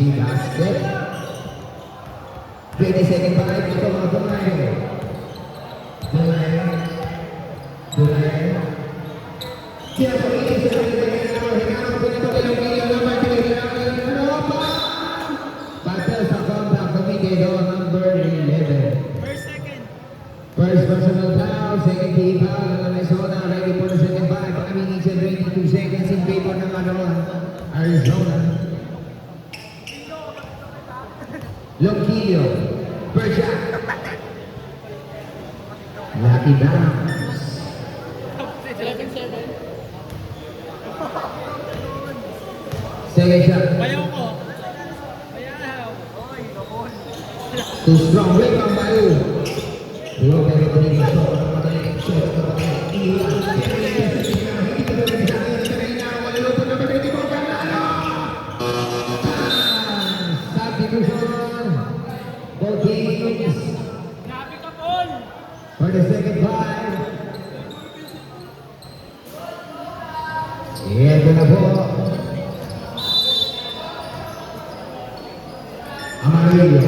easy basket. 20-second pa kayo dito mga kumayo. Dulay. Siya po ito sa hinang po ito kayong kaya naman hinang pa. Battle sa comeback committee doon number 11. First personal foul, second team foul ng Arizona, ready for the second five. Coming in 22 seconds in favor ng Arizona. Lonquillo, first shot. Lucky bounce. Second shot. Too strong, rebound by U. Luego de que for the second five. Ito na po. Amarillo.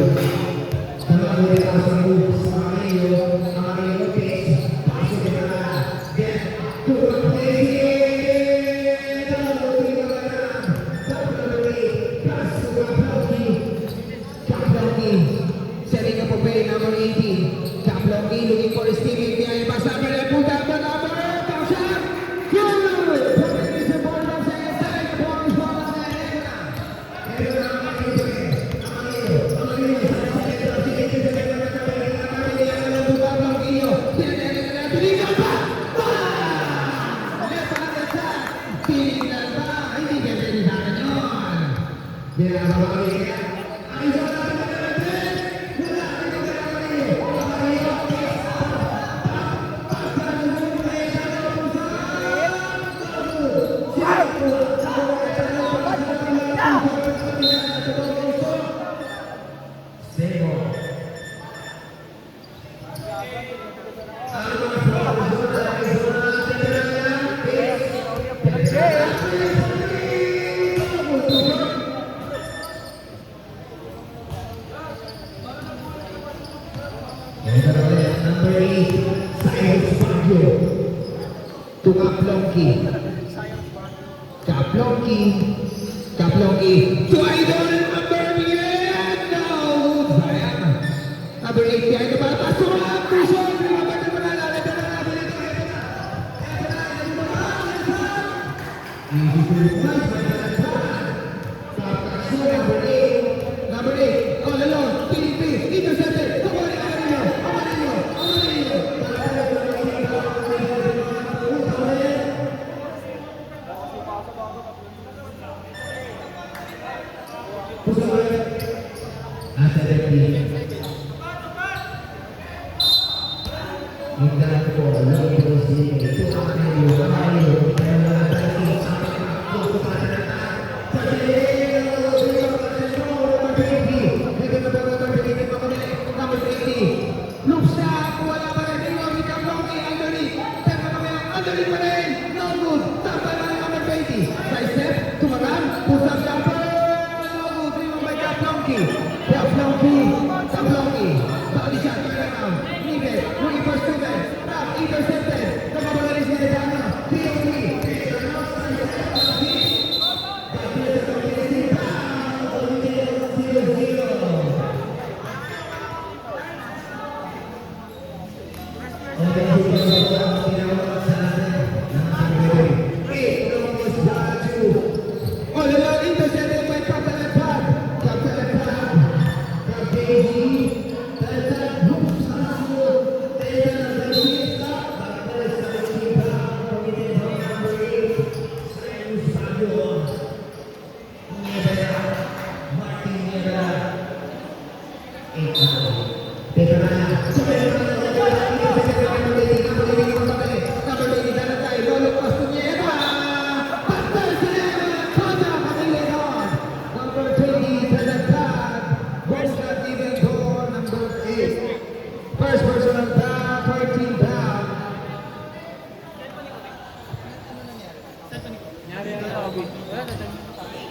Setting up a play, number 18. Kaplongi looking for a steaming behind the pass. Number 11, put up the number. Top shot. Good. It's a ball from second side. The ball is ball on the number 8, Science Baguio. To Kaplongi. Kaplongi. To Idol number 8. No. Sayang. Number 8 behind the ball. Pasok lang. Tusok. Lumabas na manala. Ito na. Easy to request. Number 8. All alone. PDP. Intercepted. Come on.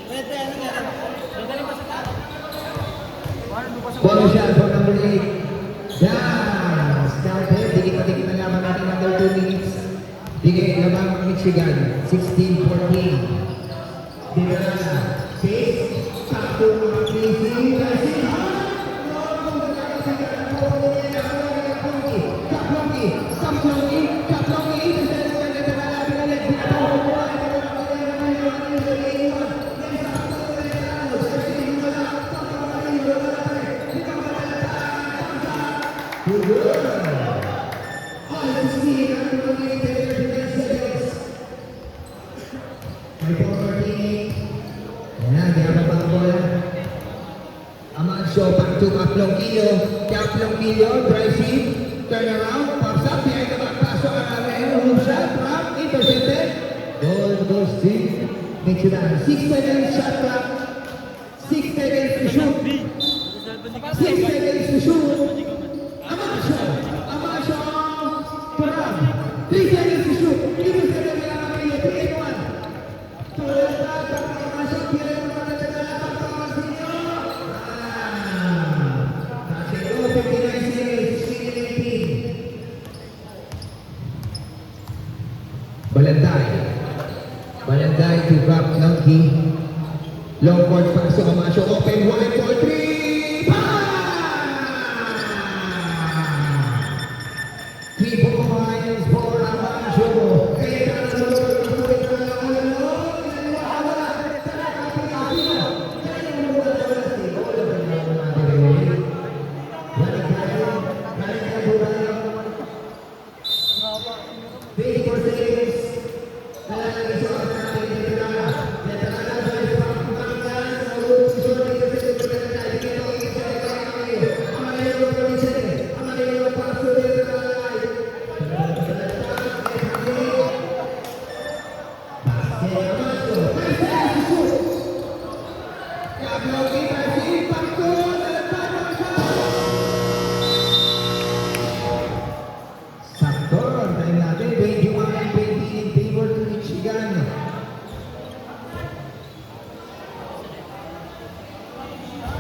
Pwede, ano nga? Magaling pa sa taas. Bonus shot for number 8. Yeah! Started. Dikit na laban natin under 2 minutes. Bigay lamang ang Michigan. 16-14. Dinala. Pace. Sakto mga Casey. So back to Kaplong-Kilo, drive seat, turn around, pops up, behind the back, paso Arareo, move shot, from, intercepted, goes deep, makes it out. 6 seconds shot clock, 6 seconds to shoot, 6 seconds to shoot, Amasio, to run, 3 seconds to shoot, intercepted na lang ang 3-1, to the back, Amasio, pinag Balanday to drop Nangki. Long court pass to Amasio. Open wide for 3. 3 points for Amasio. Kaya na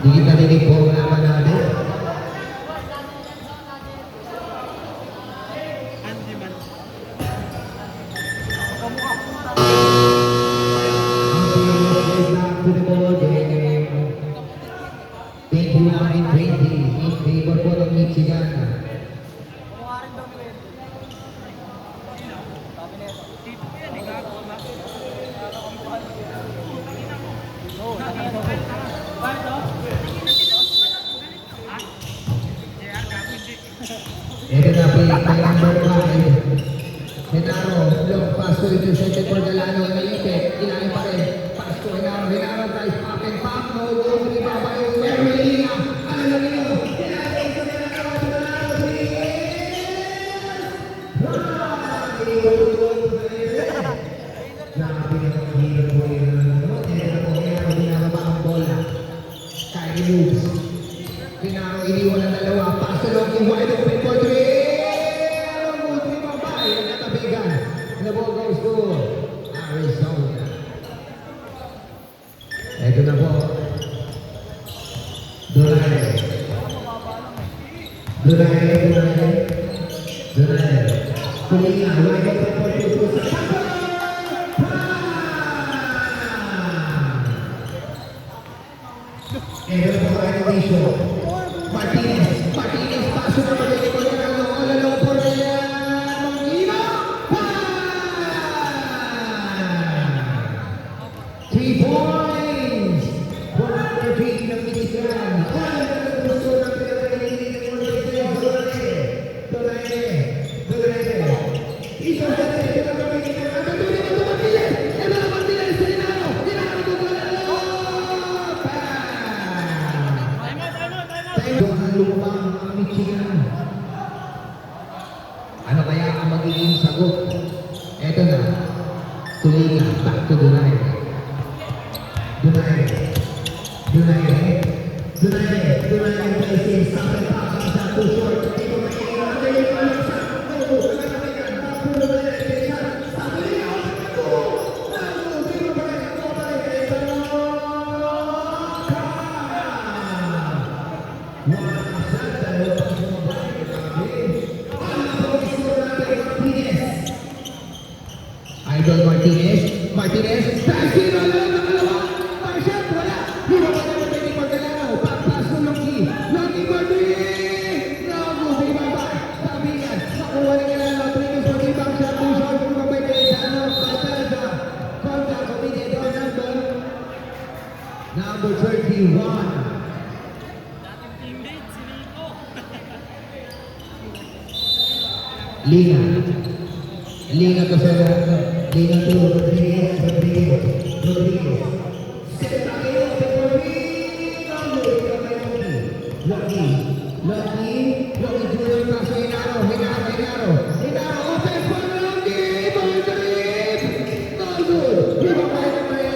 Hindi kita rinig po ang laban natin. In favor po ng Michigan. Ito na po yung number 5. Genaro, long pass to intercepted for Galano. Nalipit, ilalim pa rin. Pass to Genaro, drive, pop and pop. No goal, rebound by Merlina. Ano na nyo? Grabe na ang hirap po yun. Ito po Genaro, binababa ang bola. Kyrie moves. Genaro, iniwan ang dalawa. Pass to Loki, wide open for 3. The ball goes to Arizona. Ito na po. Durante. Kulinya, wide open for 2. Ito po ang Arizona. Martinez, pasok na pagdating ko na lang. All along for the 3 points for number 3 ng Michigan. Gusto ng pinag-inig ng Durante. Isa sa lumabang ang Michigan. Ano kaya ang magiging sagot? Eto na. Tulinga, back to Durante. Too short. Idol Martinez. Martinez. Taxi na lang ang dalawa. Pasyat. Wala. Di ba wala na pwede magdalaw? Papas ng Loki. Loki Martinez. Nago. Di ba ba? Sabihan. Makuha na nila. Rodriguez. Mag-ibang shot. Two shot. Di ba pwede? Ano? Baltaza. Conta. Committed on number 31. Lina. Lina to sa Lina to Rodriguez. Set tayo sa Lucky Junior paso Hinaro. Open for Lucky. Ball trip. No good. Di ba kaya na may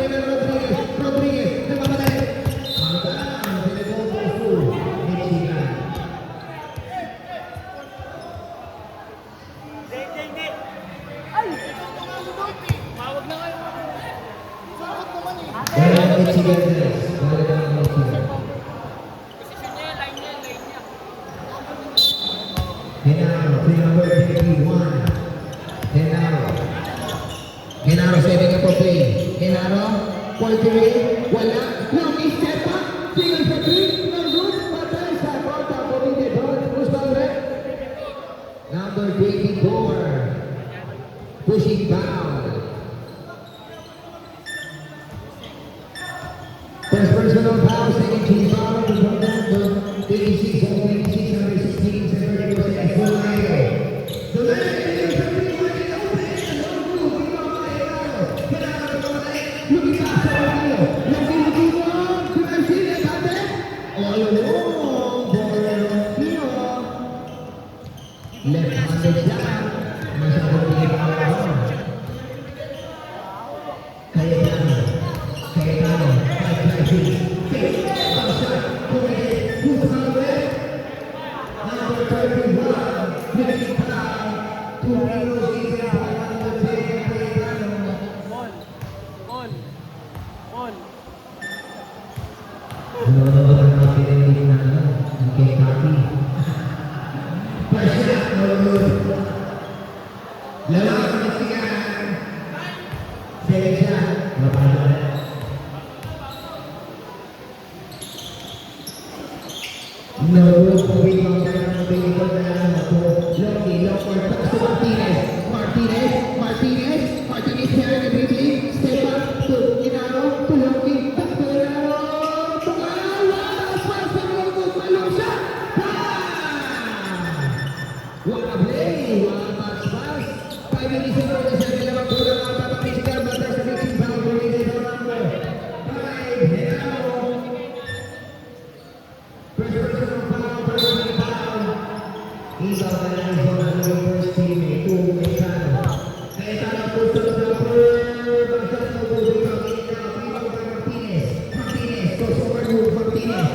Rodriguez. Nagmamadali. Ang telepono full. Michigan. Genaro setting up a play. Genaro, Portery, wala. Long step up. Single for three. No good. Patay sa Conta. Committed on. Who's the red? Number 24. Pushing foul. First personal foul, second team foul, the number 86 on 26, number 16, 70%, full rider. The leg is open, looking back to Orlando, looking on, could I see that happen? All along, Borrello, left-handed shot, masyadong tingin pa ako. Cayetano, 5-5-6, shot, who's on the way? Number 31, flipping foul, 2 heroes, even for number 10, Cayetano. Nanonood ang pinili na ng K-Copy. Pasya, nanonood. Lalaki ng sigahan. Selesya, mapagod. No good for rebound by number 24 na Loki, Lockwood, pass to Martinez behind the dribbling, step up to Hinaro, to Loki, back to Hinaro, pass from Loki, malong shot! What a play! What a pass! 5 minutes ago, nasa dalawang kulang ang papapisigar, batas sa mixing foul, release on number 5, Hinaro. First personal foul, personal foul. He's on the line for the first teammate, Cayetano. Cayetano puts up the first, basta sa goal, Martinez, goes over move, Martinez,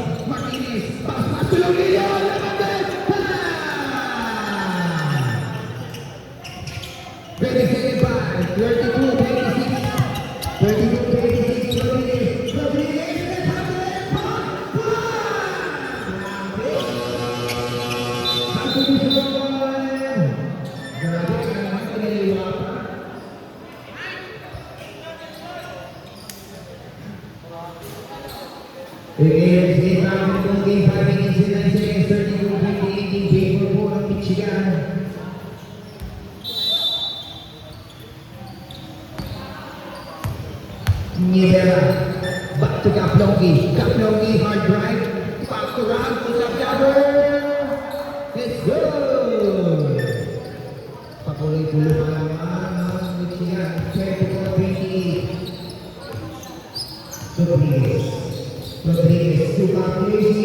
pass to Longillo, Levantes, 20-25, 32-26, Rodriguez, Game 5 minutes and 9 seconds, 32-28 in favor po ng Michigan. Nivera, back to Kaplongi, hard drive, back to round, pull up jabber. It's good! Papuloy-puloy pa naman ng Michigan, 24-28. Rodriguez to Marquesi.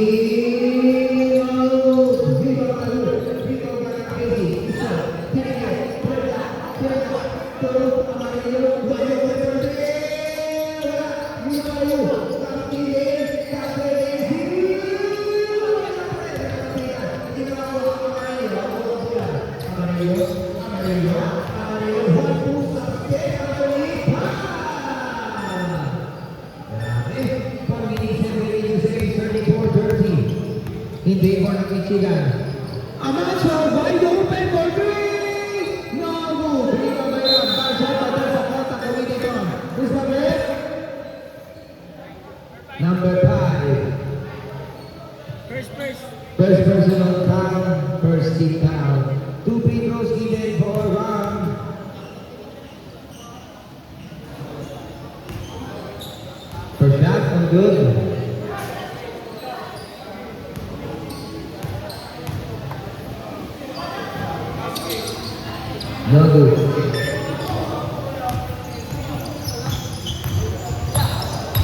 Viva Marquesi. Isa, tiga, turun amarillo, wajah Rodriguez. Viva Marquez, Marquesi. Amarillo. Grabe. 4 minutes and 30 seconds, 34-30. in favor ng Michigan. Amacho, wide open for three! No good! Hindi ka ba yung Basha pata sa kota kawin ito? Who's the red? Number 5. First personal foul, first team foul. 2 free throws given for Ram. First shot, no good. No good.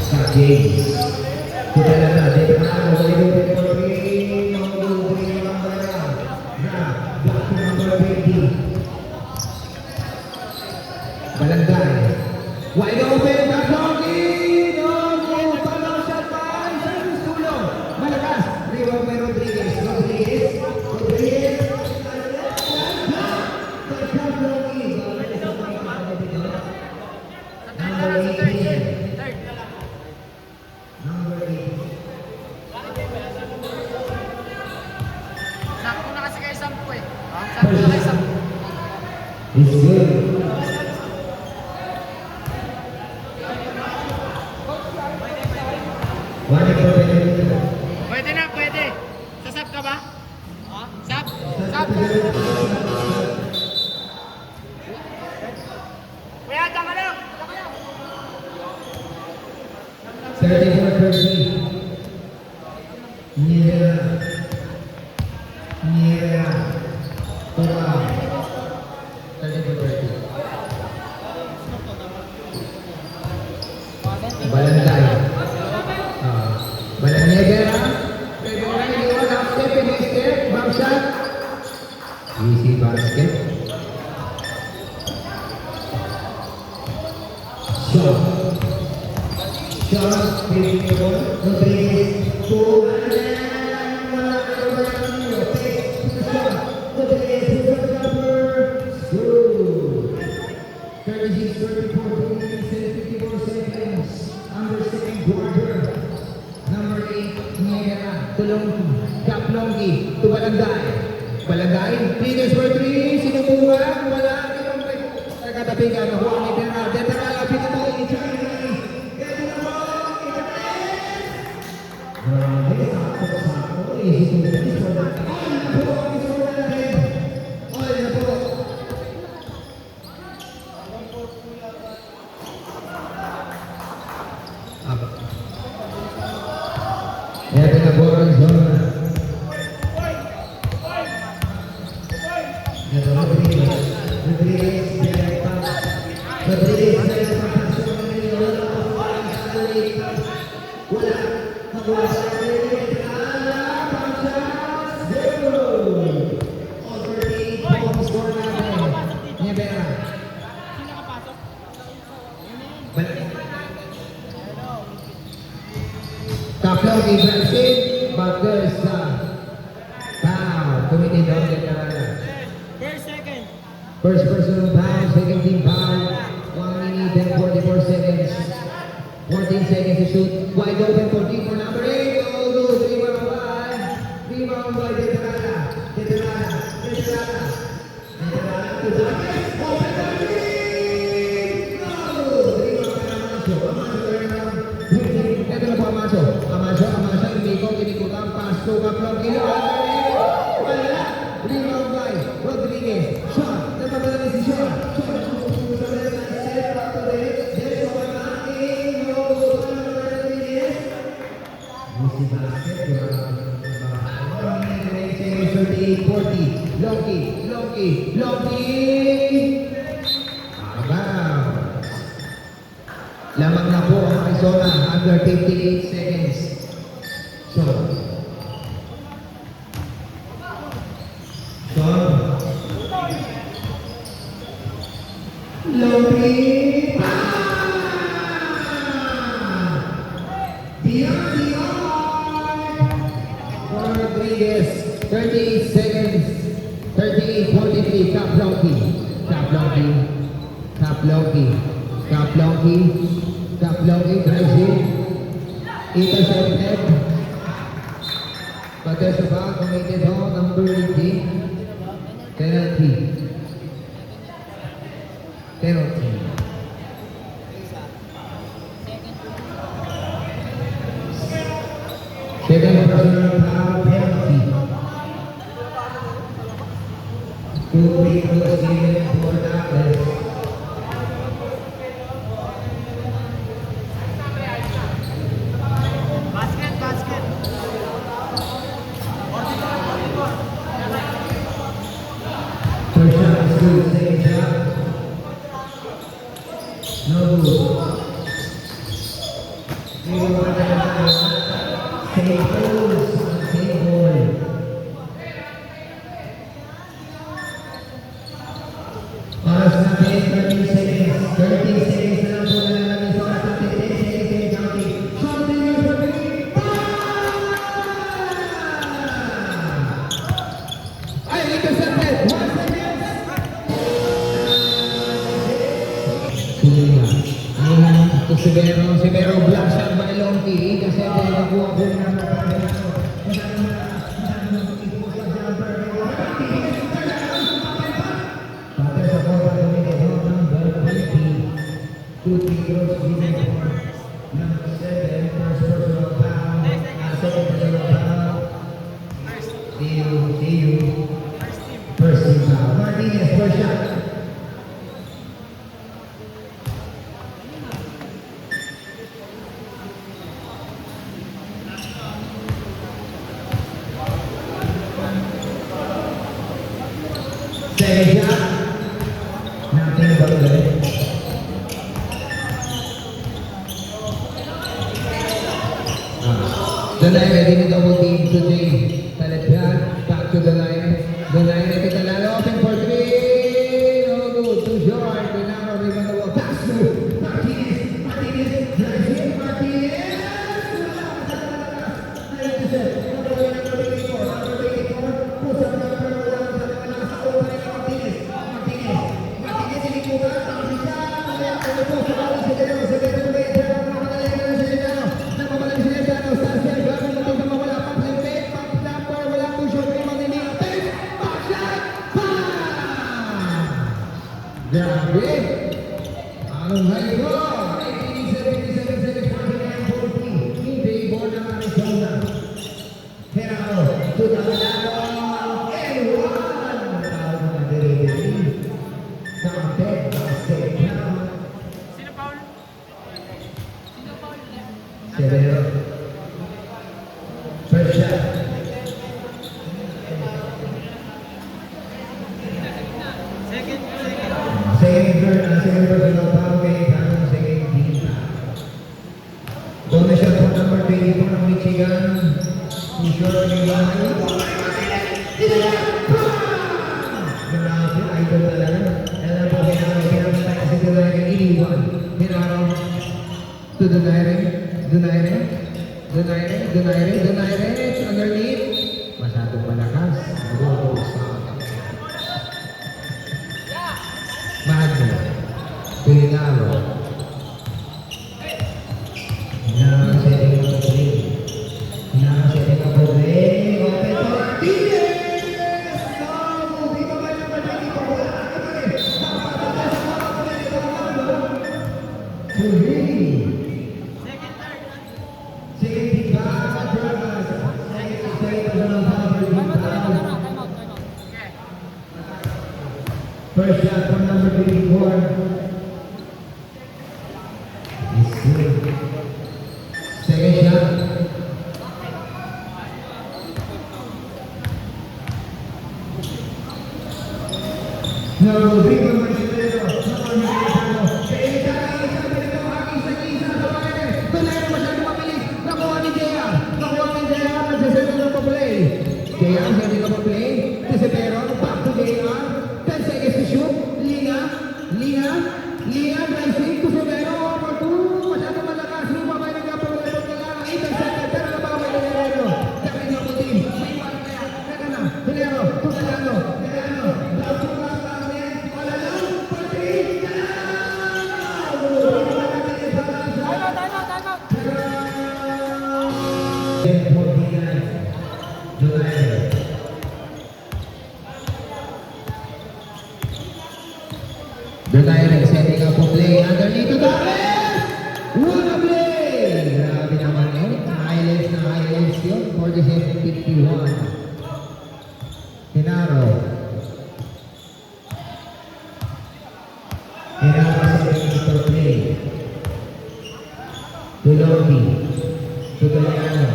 Scott James. Kita lang natin. Ano sa ito? Balagay. Wide open. Backlocky. No good. Panang shot by. Service tulong. Malakas. Rebound by Rodriguez. Rodriguez. Sakto na kasi kayo 10 eh. Sakto na kayo 10. It's good. Pwede na, pwede. Sasap ka ba? Sap? Sap? Kuya, dyan ka lang. 34-30. Niera. Tura. 34-30. Balantay. Balanyegera. Pwede na iniwan. Half step, mid step. Back shot. Easy basket. Shot. Shot. Rodriguez. Kaplonggi to Balagay. Balagay, Venus for 3, sinubukan, wala, nagkatabi ka na Juan Ibera, Detara, lapit ito, i-China, ito na po, grabe, sakto, easy to do, oil na po. Ito na po ang zona. Kaplong Ibrahim, Bagus foul, committed on the Canada. First personal foul, second team foul, 1 minute and 44 seconds. 14 seconds to shoot, wide open for deep for number 8, all good, rebound by Detrana, to Zakas, open for three, no, rebound by Amacho, ito na po Amacho, inikutang pass to Kaplong, wala, rebound by Rodriguez, shot, nagpapadali si Sean, Loki. Lamang na po ang Arizona under 58 seconds. Sean. Loki. Beyond. Rodriguez. 38 seconds. 38-43. Kaplongki. Brazil. Intercepted. Batters of foul committed on number 18. Penalty. Penalty. Second personal foul penalty. 2 free throws given for Douglas. Basket, basket. First shot is good. Second shot. No good. Zero one save goals. Save goal. Oras natin, 30 seconds. 30 seconds na lang po na namin sa oras natin. 10 seconds and counting. Shooting is for three. Ay, intercepted. 1 second. Suya. Ayun ito si Vero block shot by Longki. Intercepted. Nakuha po na ng pagkakasya. Batters of foul committed on number 20. 2 free throws given for number 7. First personal foul. Second personal foul. Theo. First team foul. Martinez, first shot. Second shot. Nothing but good. The line ready to double team today. Talagyan, back to the line. The line ready to lalo. Open for three. No good. Too short. Pinaro rin ang wall. Pass to Martinez. Martinez. Drives in. Martinez. Number 24. Number 24. Push up number 1. Sa open ni Martinez. Martinez. Martinez hindi ko ba? Tapos siya. Ano po sa bawat sa dalawa. Sa dalawa. Grabe! Anong hayo? 1977-49-40. Hindi ball ng Arizona. Herao, to the Milano, and one! Tawag mga delivery. Counted, basket count. Sino foul? Sino foul? Severo. First shot. Second personal foul kay Tanong second team foul. Bonus shot for number 24 ng Michigan. T-shirt ni Lani. Grabe, idol talaga. Alam po, pinakita kasi talaga yung iniwan. Pinaro to Donaire. Underneath. Masyadong malakas. Go, stop. Magno, Pinaro. Now setting up the play. Open to Martinez! No! Dito ba yung Martinez? Wala ka pa rin. Tuloy. Second team foul, Dragas. Second personal foul for team foul. First shot from number 24. Is good. Second shot. No, big number 7. Nakuha ni Jaya. Nagsasettle ng pa-play. Jaya, hindi ka pa-play. Desipero, back to Jaya. 10 seconds to shoot. Lia, driving to Severo. Over to. Masyadong malakas. Lumabay nagkapag-level ka lang. Intercepted. Pero nabaway na Severo. Dapat yung team. May pala kaya. Teka na. Severo. Tutalano. Down to the line. Wala lang. Pati. Donaire. Donaire, setting up for play. Underneath to Dales! Wanna play! Grabe naman yun. Highlights yun. 47-51. Hinaro. Hinaro setting up for play. Tulogi. Tutoliano.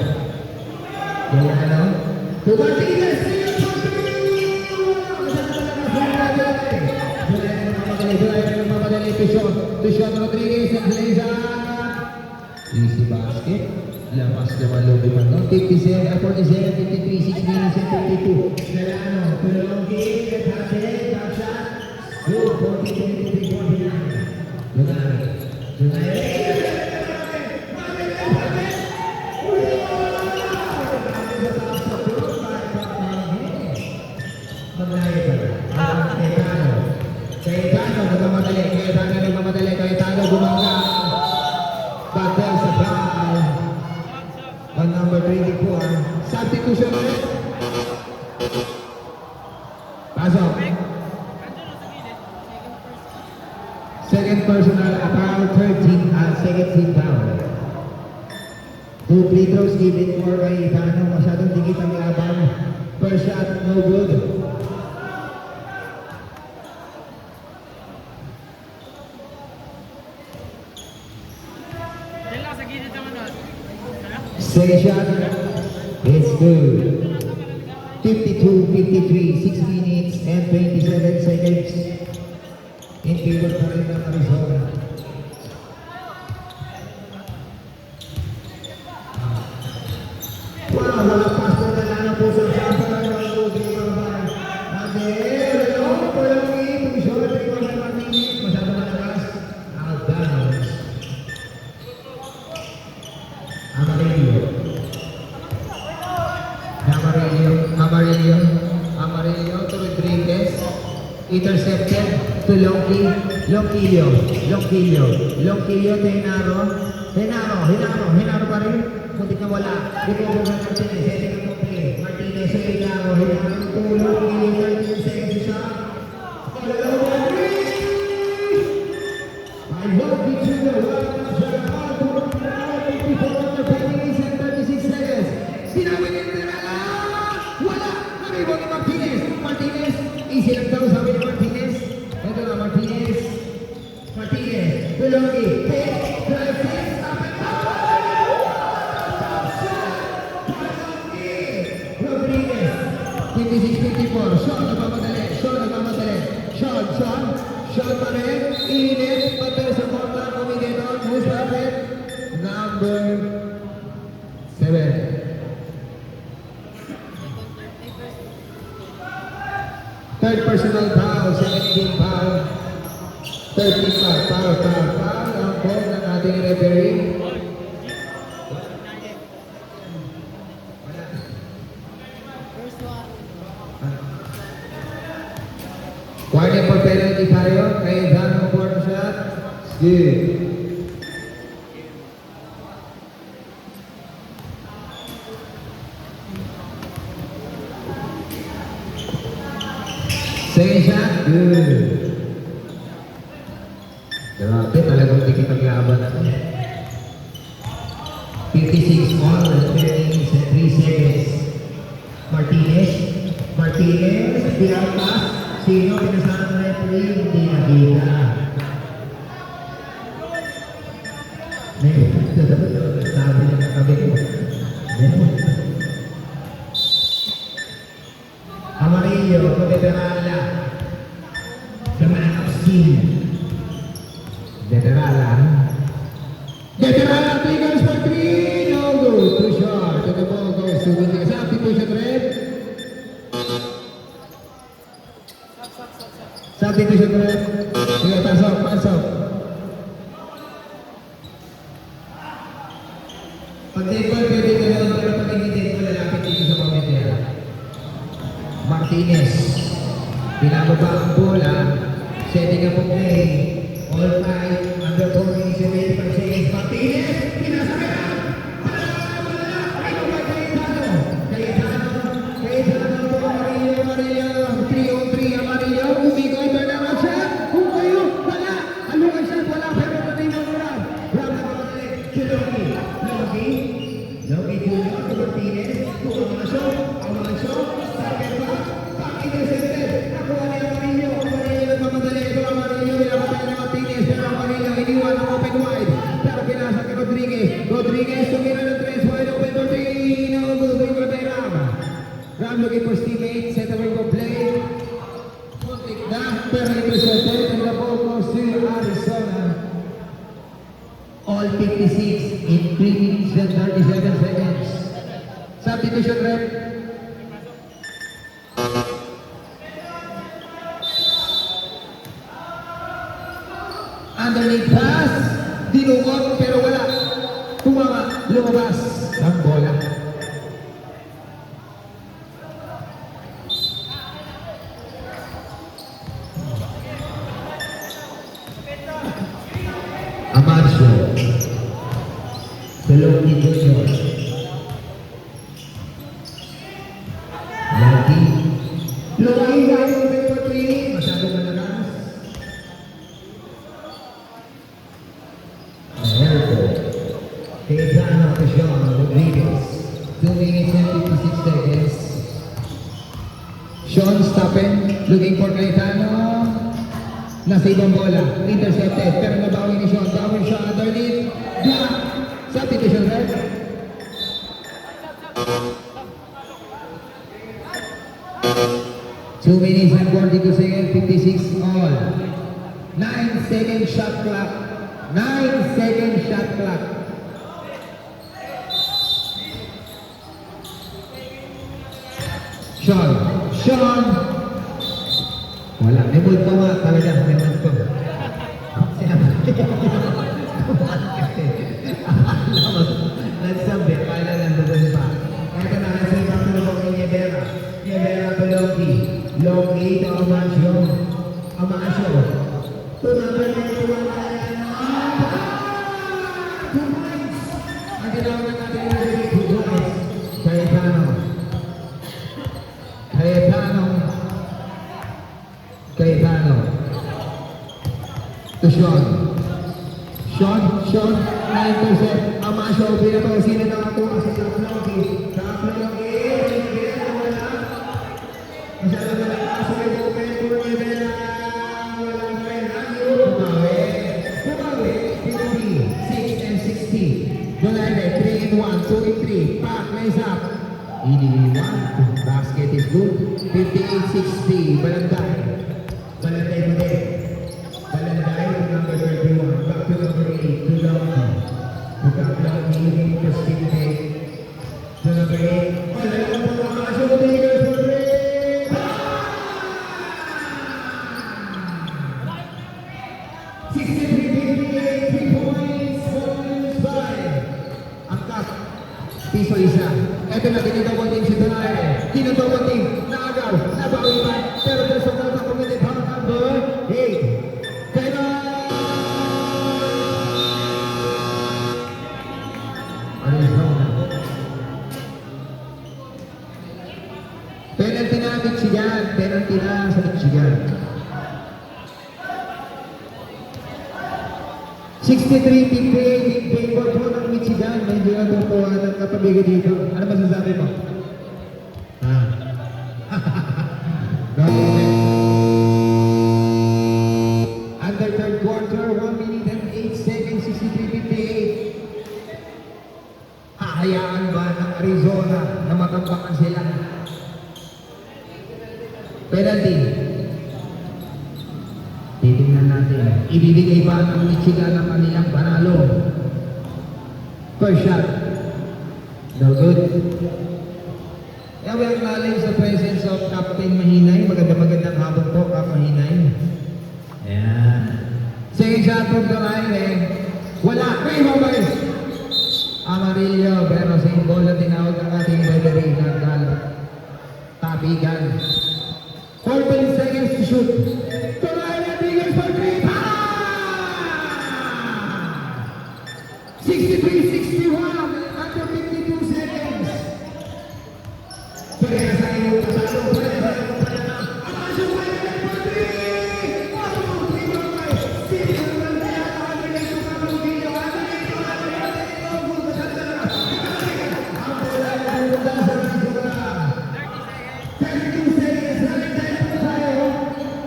Tuliano. Tumartinez! Tushon Rodriguez at Leza. Easy basket. Lamas naman lobby man no. 57, 47, 53, 6 minutes and 52. Delano, Tulogi, Hase, back shot. Good, 43, 49. Lunari. Cayetano gumaga. Bagdel sa foul. On number 24. Substitution ulit. Pasok. Second personal foul, 13, second team foul. 2 free throws given for Cayetano. Masyadong dikit ang laban. First shot, no good. Second shot, it's good. 52-53, 6 minutes and 27 seconds. In favor pa rin ng Arizona. Wow, wala pas na nalala po sa jumper ng mga Lodi. Again, ano po yung i-position at ikaw sa Martinez. Masyado malakas. Out downs. Amarillo to Rodriguez. Intercepted to Lonquillo to Hinaro pa rin. Muntik na wala. Recover ng Martinez. Setting up of play. Martinez sa Hinaro to Lonquillo. 13 seconds siya. I hope it's in the right. Martinez, easy lang daw sabi ni Martinez. Ito na Martinez, Tulogi, pitch, drive, stop and Rodriguez, 56-54, shot nagmamadali, shot pa rin, init, patel sa corner, Comidenon, who's started? Number 7. Third personal foul, second team foul. 35, foul. Ang ball ng ating referee. Warning for penalty tayo. Cayetano corner shot. Good. Second shot, good. Grabe, talagang dikit ang laban na. 56 all, 10 minutes and 3 seconds. Martinez, biyang pass. Sino pinasahan ng referee? Hindi nakita. Sabi na katabi ko. Amarillo, Veterala. The man of steel. Veterala, Tigers for 3. No good. Too short. The ball goes to the substitution red. Substitution red. Sige, pasok. Pag-table, pwede ka lang, pero pag hindi ko lalapit dito sa pamilya. Martinez. Pinababa ang bola. Setting up of play. All five. Under 4 seconds. Martinez. Pinasakyan. Cayetano. Martinez, to Amasio, second back intercepted, nakuha ni Amarillo nagmamadali, ito Amarillo, pinapatay na Martinez, pero Amarillo iniwan ng open wide, pero pinasa kay Rodriguez, tumira ng 3 wide open for 3, naguguloy ko kay Ram looking for his teammate, set away for play, muntik na, pero intercepted, and the ball goes to Arizona. All 56 in 3 minutes and 37 seconds. Substitution rep. Underneath pass. Dinungot pero wala. Tumama. Lumabas. Ang bola. Amarcio. Peloti Junior. Lagi. Lumain tayo ng paper 3. Masyadong malakas. Amerco. Tejano Sean Rodriguez. 2 minutes and 56 seconds. Sean stopping. Looking for Cayetano. Nasa ibang bola. Intercepted. Pero nabawi ni Sean. Tower shot underneath. Block. Substitution rep. Two minutes and 42 seconds, 56 all. 9-second shot clock. 9-second shot clock. Sean. Wala, may multo nga talaga, may multo. Nagsabi, kala nandoon pa. Ito na, nasa ibang tulong kay Nievera. Nievera to Longi to Amasio. Tumagal na ito ang kaya na. 2 points. Ang ginawa na natin yung 2 points. Cayetano. To Sean, na-intercept. Amasio, pinato, sino nakakuha si Longi. Masyado na lang kaso may open for Nievera. Walang penalty. Tumawi. 6 and 60. Donalde, 3 and 1, 2 and 3. Pack, nice up. Iniwan. Basket is good. 58-60. Balanday to number 31. Back to number 8. To Longi. Looking for teammate. To number 8. Wala lang po ang Amasio. Rodriguez for 3. 63-58, 3 points, 4-5. Ang cut, piso isa. Ito na, tinitawag si Donaire. Tinitawag din, naagaw, nabawi pa. Pero there's a lot of committed foul number 8. Pero, Arizona. Penalty na Michigan. Penalty na sa Michigan. 63-58 in favor po ng Michigan. Medyo natutuwa ng kapabigay dito. Ano masasabi mo? Under third quarter, 1 minute and 8 seconds, 63-58. Hahayaan ba ng Arizona na matambakan sila? Penalty. Titingnan natin. Ibibigay ba ng Michigan ang kanilang panalo? First shot. No good. Yeah, we acknowledge the presence of Captain Mahinay. Magandang hapon po, Cap Mahinay. Ayan. Second shot from the line eh. Wala. May mobile. Amarillo. Pero same ball na tinawag ng ating referee na galo. Tabigan. 14 seconds to shoot. Tuloy na Tigers for 3. 63-61 under 52 seconds. Pwede sa iyo tatalo. Pwede sa iyo tatalo. Amasio pwede for 3. 1, 2, 3, 4, 5. Sino naman kaya kami na sumabang video. Ang bola Bukasan ang sobra. 30 seconds. 32 seconds. Running time po tayo.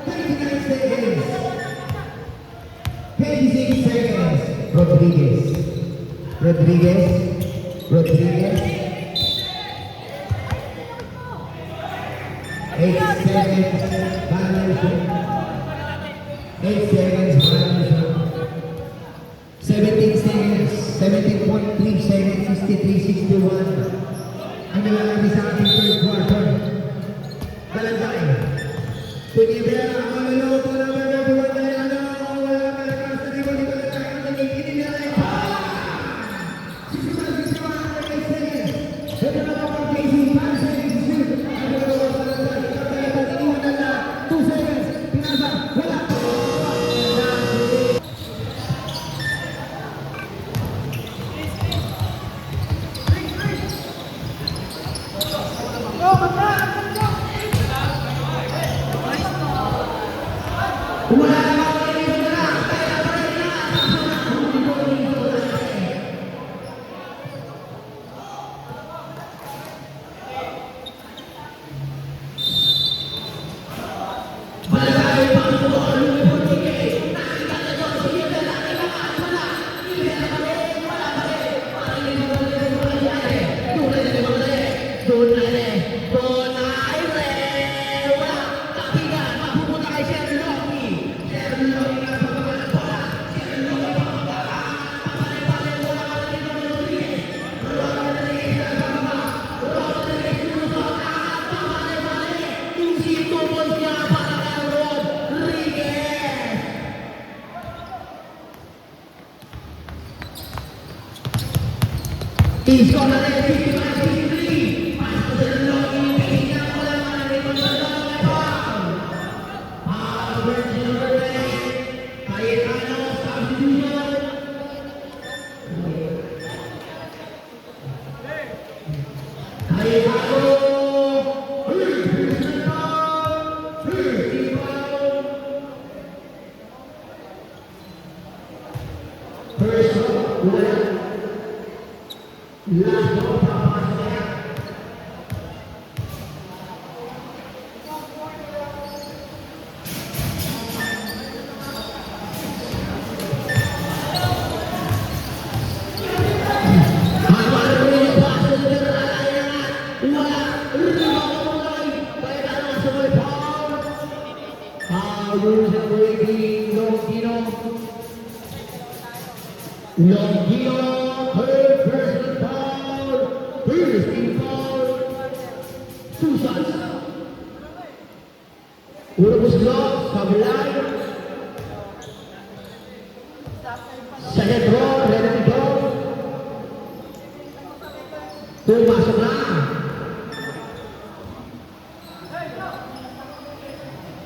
29 seconds. 26 seconds. Rodriguez. Rodriguez. Rodriguez. 8 seconds. Vanderson. 8 seconds. Vanderson. 17 seconds. 17.3 seconds. 63-61. Ang nalalami sa ating third quarter. Balagay. Pinibira ang maluluto na magagawa na yan. Wala malakas na di ba dito na tayo ang nagiging nila ay Sisusan ang 8 seconds. Ito na po ang Casey. 5 seconds. Ang nagawa sa landas. Kaya iniwan na 2 seconds. Pinasa. Wala. Wala na ako iniwan na. Balagay pa ang buwan. Lumipot ni Kay. Nakita na doon. Sige na lang. Kailangan. Wala. Hindi na kami. Wala kami. Parang hindi mo na rin mga nangyari. Tunay na rin mga nangyari. Tunay na rin. Tunay rin. Wala. Kapigan. Mapupunta kay Sherry Loki. Sherry Loki na pagkakas. Wala. Sherry Loki na pagkakas. Papalay-palay. Wala ka na rin mga Rodriguez. Rodriguez na pagkama. Rodriguez lulusot. Papalay-palay. Yung sito mo niya para kay Rodriguez. He's gonna let 55-53. Pasto sa Loki. Kaya wala ka na rin mga Albert Silverman. Cayetano, substitution. Cayetano. First foul. First foul. First foul. Wala. Last ball, papasok niya. Longino, her first foul, first foul, two shots. Urubus block, kabilay. Second roll, ready to go. Pumasok na.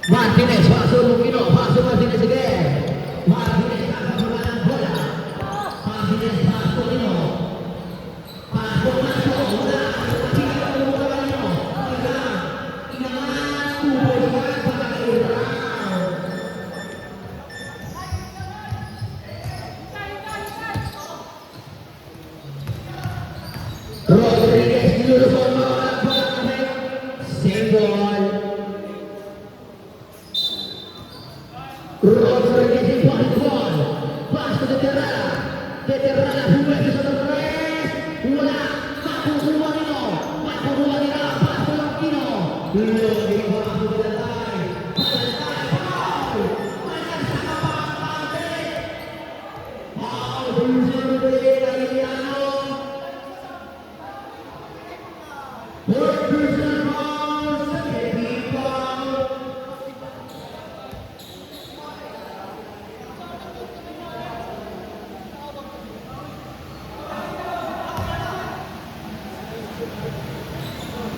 Martinez, pasok Longino, pasok Martinez again. Martinez, kakababa ng bola. Martinez, pasok Longino. Pasok, pasok, wala. Pasok, wala Longino. Inangan, tuloy ka, pagkakita. Rodriguez, nilulusot mo ang bola kami. Same ball. Rodriguez in one ball. Pass to the Terrara. The Terrara huwag sa Torres. Wala. Makukuha nito. Makukuha nila. Pass to Longino. Longino pa ang bulalay. Bulalay. Foul. Managsaga pa ang pante. Foul. Bruiser Rodriguez. Arellano. Third personal foul. Second foul.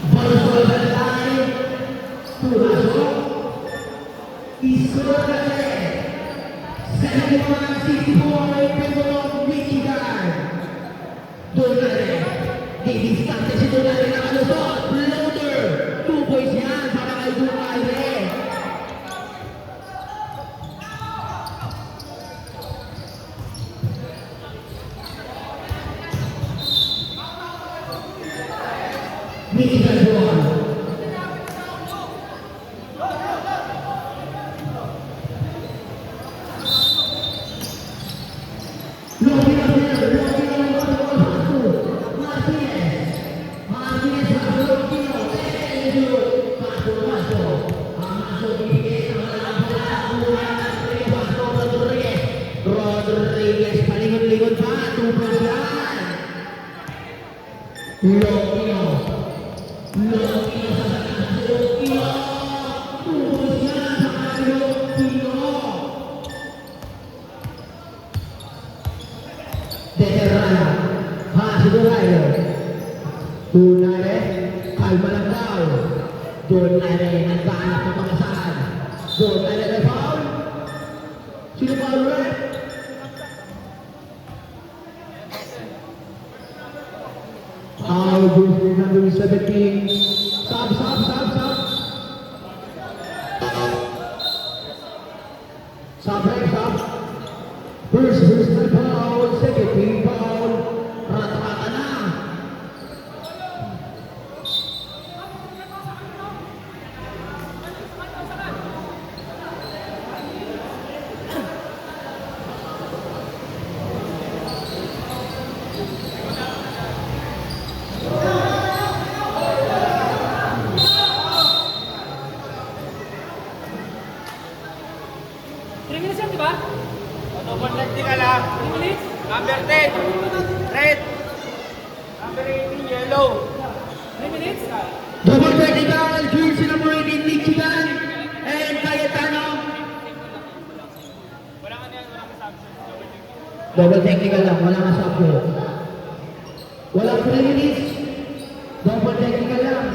Balsol Balay, pumasok, iskor na rin, 71-64, Pemolong, Michigan. Doon na rin, didistante si doon na rin ang alusot, loader, 2 points yan para kay Dunay rin. Miguel Juan. Rodriguez palingon-lingon pa, tubos yan. Lokino. Lokino sa taas. Lokino. Tubos yan sa Lokino. Deterrana. Sigurado. Tunare. Kalma lang daw. Doon na rin nagkaanap ng mga saan. Doon na rin foul. Sino foul rin? Number 17. Sub. Sub. First personal foul, second team foul. Rata-rata na. Double tactical lang. Number 10, red. Number 18, yellow. 3 minutes? Double technical, jersey number 18, Michigan. And Cayetano. Double technical lang, wala nga sabyo. Walang 3 minutes. Double technical lang.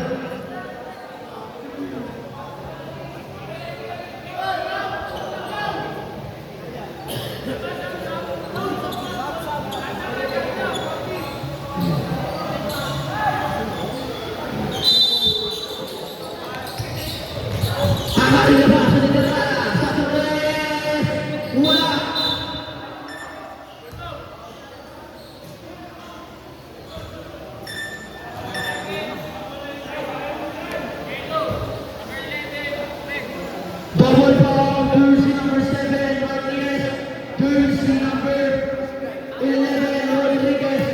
Double foul, jersey number 7, Martinez. Jersey number 11, Rodriguez.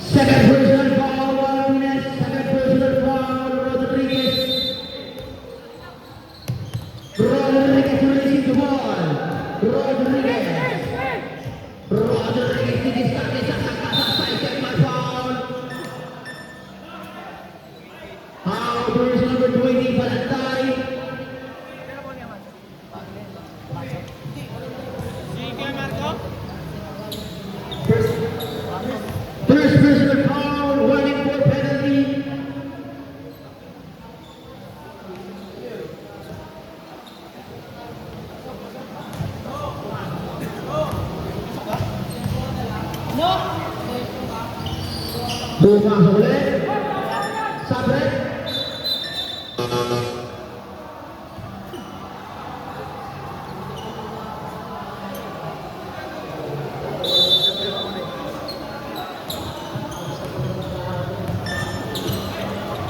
Second personal foul, Martinez. Second personal foul, Rodriguez. Rodriguez releasing the ball. Rodriguez didiskarte sa second foul. Jersey number 20, Balantay. First personal foul, warning for penalty. Bumasok ulit. Sabre.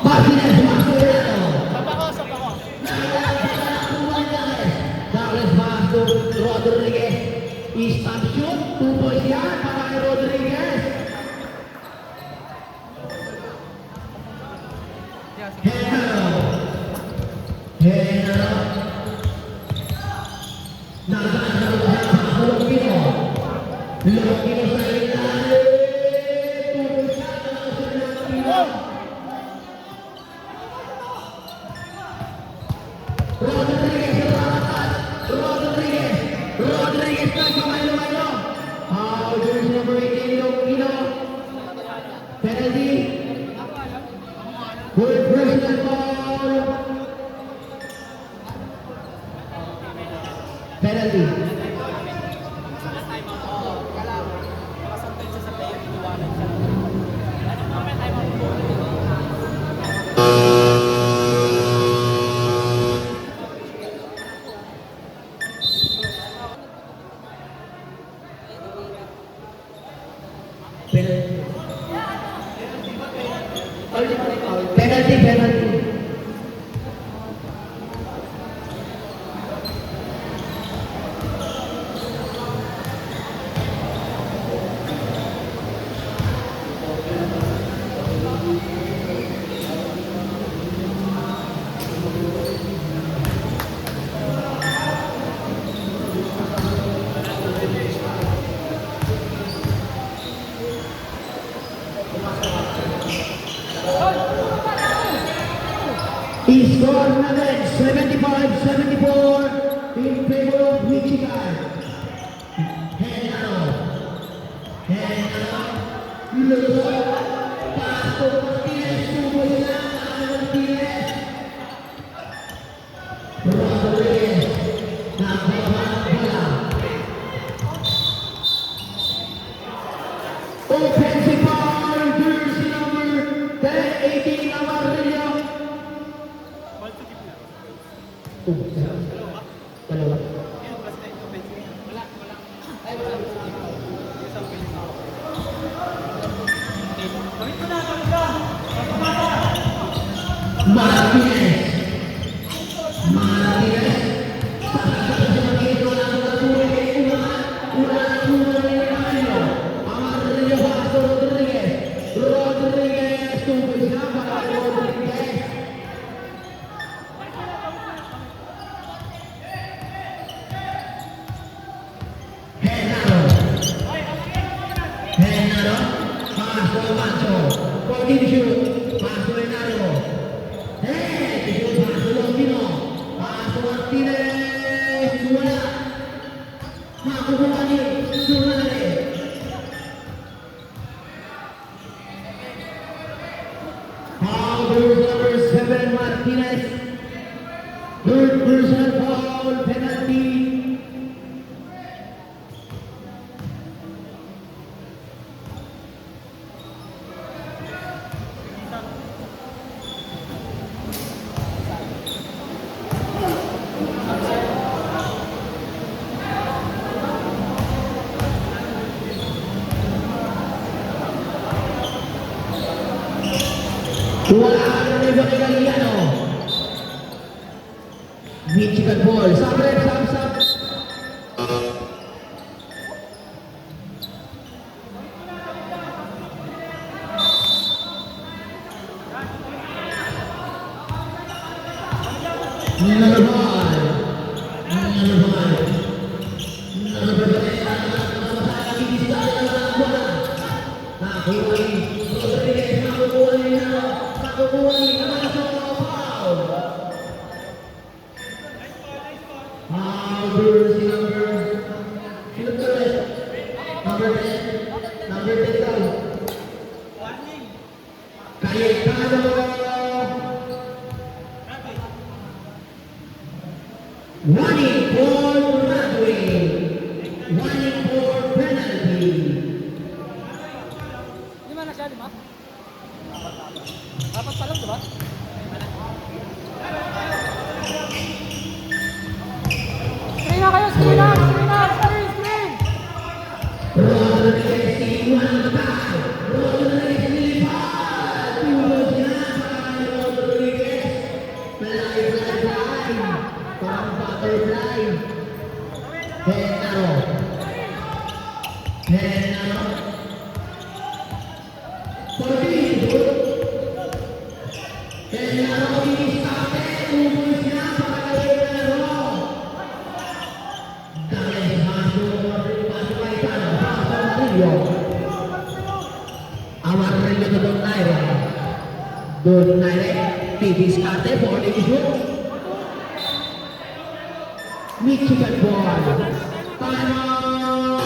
Martinez masuk ulit. Douglas masuk. Rodriguez. Stop shoot. 2 points yan para kay Rodriguez. Henao. Nakakasal sa Lokino. Lokino sa ilalim. Tubos siya na sa Lokino. Rodriguez sa barakat. Rodriguez na kamay-lumayo. Jersey number 18, Lokino. Penalty. Good personal foul. Penalty. penalty. He scored another 75-74 in favor of Michigan. Henao. Luzon. Pastor Martinez. Tuloy lang ang Martinez. Rodriguez. Nakabala. Offensive foul. Jersey number 10-18 Amarillo. Dalawa. Martinez. Rodriguez. Tungkol siya para Rodriguez. Henaro, paso Manso, pwede shoot, paso Henaro, shoot, paso Longino, paso Martinez, wala, makukuha ni Sunare. Foul number 7 Martinez, third personal foul, penalty. Wala na rin ba Galiano? Michigan ball. Sabre, sab. Another ball. Running for Broadway. Running for penalty. Lima na siya, lima? Apat pa lang, diba? Screen na kayo, screen na! Screen! Rodriguez iwan ang tao. Rodriguez nilipat. Tulos niya para Rodriguez. Fly. Parang butterfly. Henaro. Torpedo. Henaro inistate. Tulos niya para Henaro. Dahil masuk ay tanong. Amarillo to Donaire, didiskarte for the issue. Michigan ball. Henaro.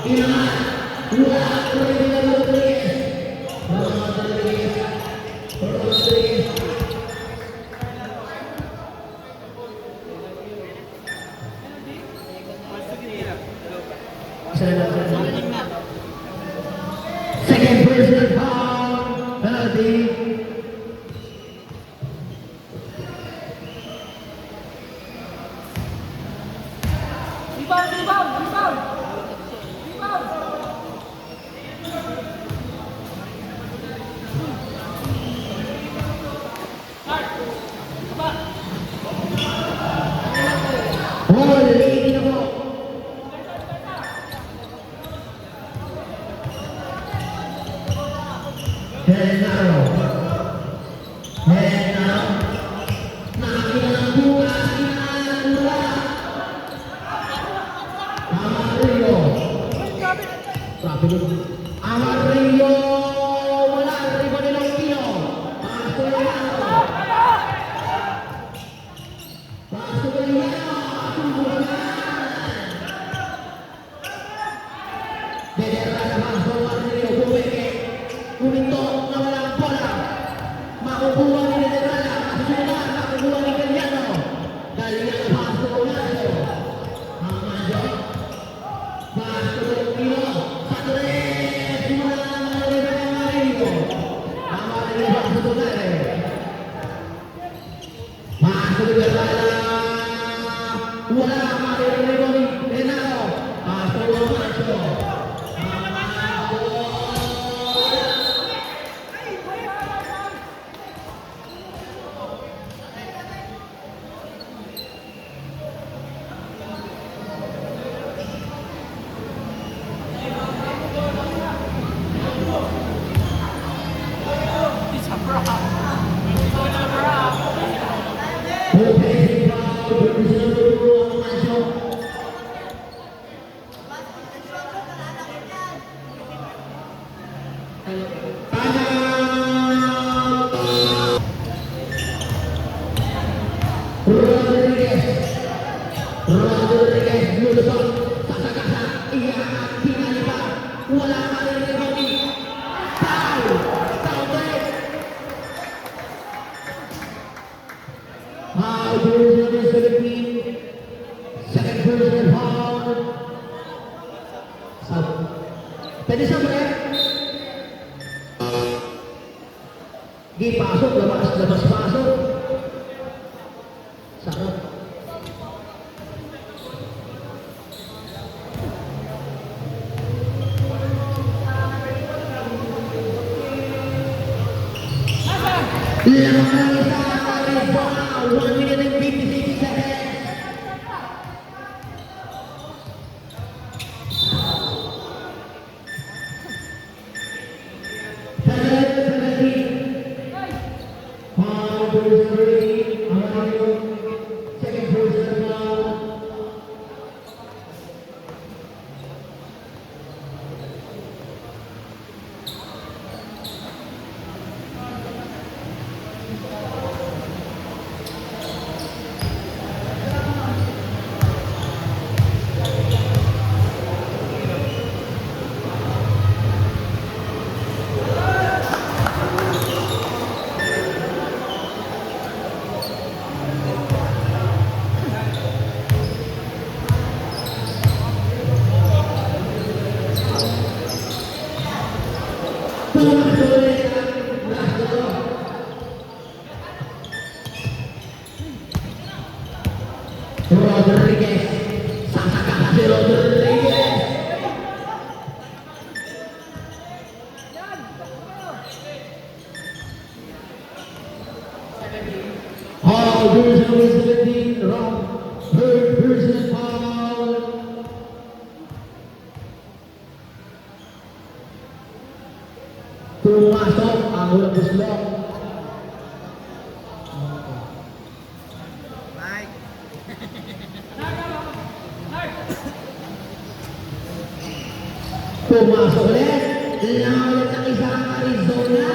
Inaman. Rodriguez. Second personal foul, penalty. Rebound! Ball, ini na po. Henaro. Nakakita ng bukas, inaalang mula. Amarillo. Amarillo. Wala, riba nilang Pino. Pasok na yan. Pasok na yan. Tumbukan. Dedera na pasok, Amarillo. Bumeke. Kuminto na walang bola. Makukuha ni Dedera. Masusunod, makukuha ni Galiano. Galiano, pasok na yan. Amado. Pasok na Pino. Satu rin. Simula na mga riba ng Amarillo. Amarillo pasok na rin. Masuk ke dalam. Wala Amarillo ni Henaro. Masuk masuk. Oke, berusaha dulu masuk. Rodriguez Lulson kasa-kasa ia tinggal lebar wala kali Reboni tahu baik how do you do second version foul sub tadi sampai dipasok lepas masuk sarap. Wow, 1 minute and 56 seconds. Second person foul. Rodriguez, sasakah si Rodriguez. All version 17, wrong. Third version foul. Pumasok ang ulang buslok. Pumasok ulit. Laulit ang isang Arizona.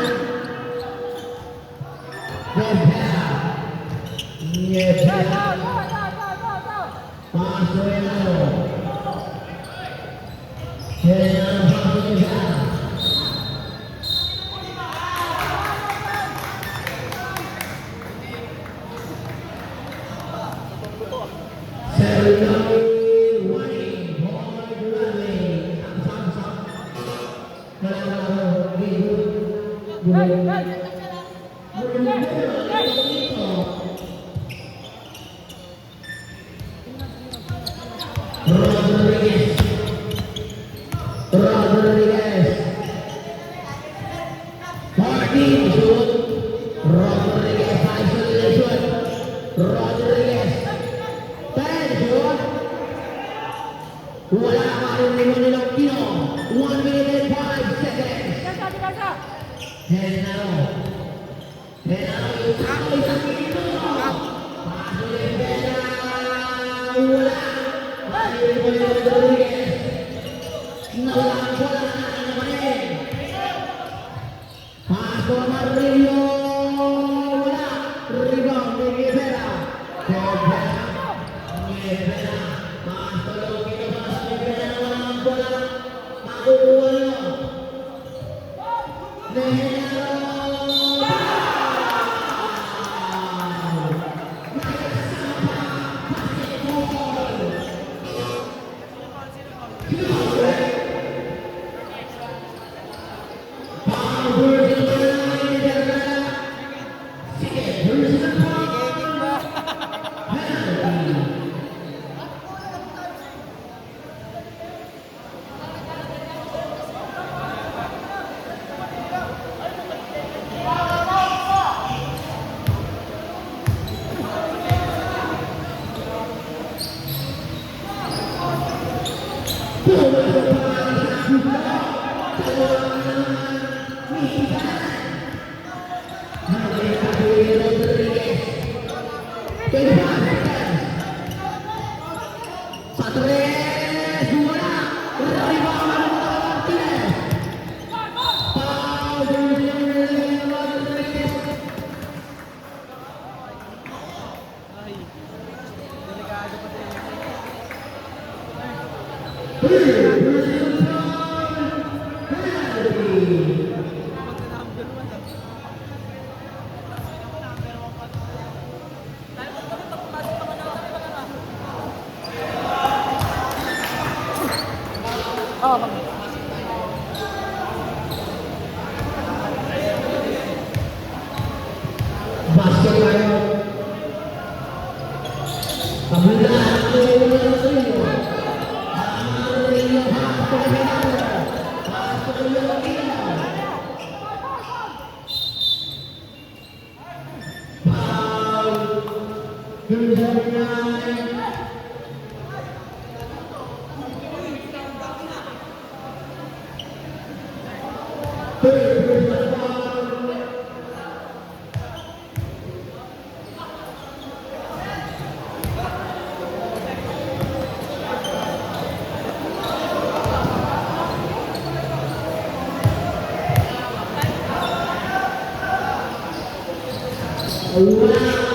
Nebel. Pasuelo. Kaya pasok isa. Sergio Rodriguez. Martin shoot. Rodriguez isolation. Rodriguez. 10 shoot. Ronaldo Aquino. 1 minute and 5 seconds. Henao. Henao yung sakay sa Aquino. Paso yung pera. Wala. Ayun po yung Rodriguez. Nawalang bola na naman. Paso Marillo. Wala. Rebound ni Rivera. Rivera. Paso Aquino. Paso Rivera. Walang bola. Makukuha nyo. Henao. Basket tayo. Kabilaan ko yung mga sa inyo. Amarillo, paso ko yung paso ko yung foul. Here's everyone. Wow.